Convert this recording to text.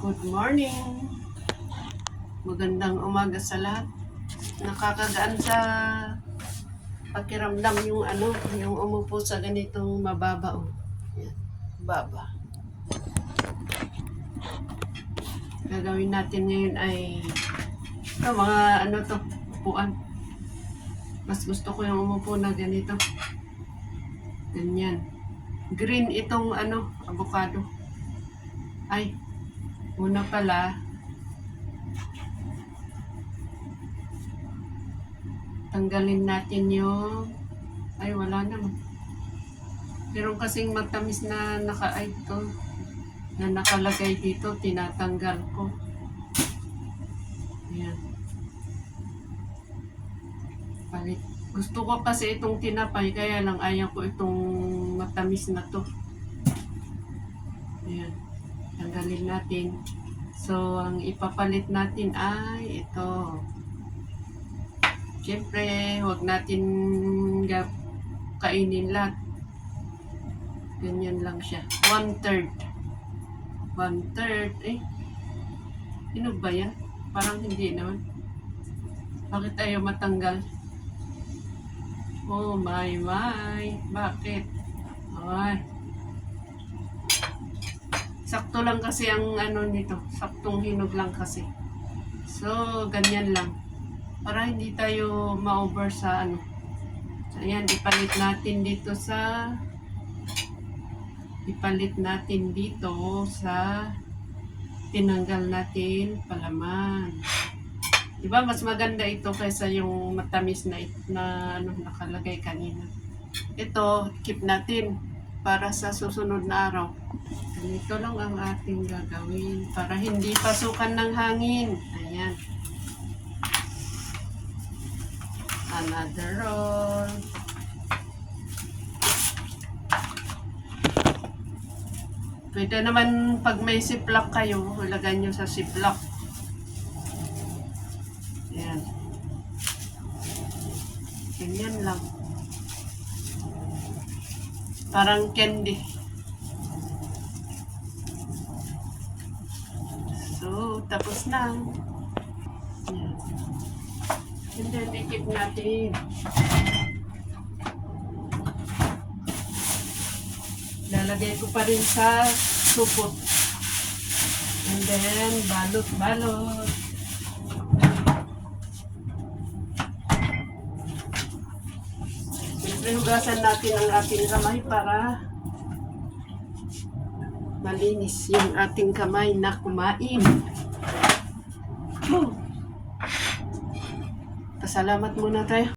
Good morning. Magandang umaga sa lahat. Nakakagaan sa pakiramdam yung umupo sa ganitong mababa. Yan, baba. Gagawin natin ngayon ay mga upuan. Mas gusto ko yung umupo na ganito. Ganyan. Green itong avocado. Ay, una pala, tanggalin natin yung, ay wala naman. Meron kasing matamis na nakalagay dito, tinatanggal ko. Ayan. Palit. Gusto ko kasi itong tinapay, kaya lang ayaw ko itong matamis na to. Ayan. Tanggalin natin. So, ang ipapalit natin ay ito. Siyempre, huwag natin kainin lahat. Ganyan lang siya. 1/3. 1/3. Ano ba yan? Parang hindi naman. Bakit ayaw matanggal? Oh my. Bakit? Ay. Sakto lang kasi ang nito. Saktong hinog lang kasi. So, ganyan lang. Para hindi tayo ma-over sa So, ayan, ipalit natin dito sa tinanggal natin palaman. Diba, mas maganda ito kaysa yung matamis na nakalagay kanina. Ito, keep natin para sa susunod na araw. Ganito lang ang ating gagawin para hindi pasukan ng hangin. Ayan. Another roll. Pwede naman pag may ziplock kayo, ilagay nyo sa ziplock. Ayan. Ganyan lang. Parang candy. So, tapos na. Ayan. And then, ikip natin. Lalagay ko pa rin sa supot. And then, balot. Siyempre, hugasan natin ang ating kamay para malinis yung ating kamay na kumain. Pasalamat muna tayo.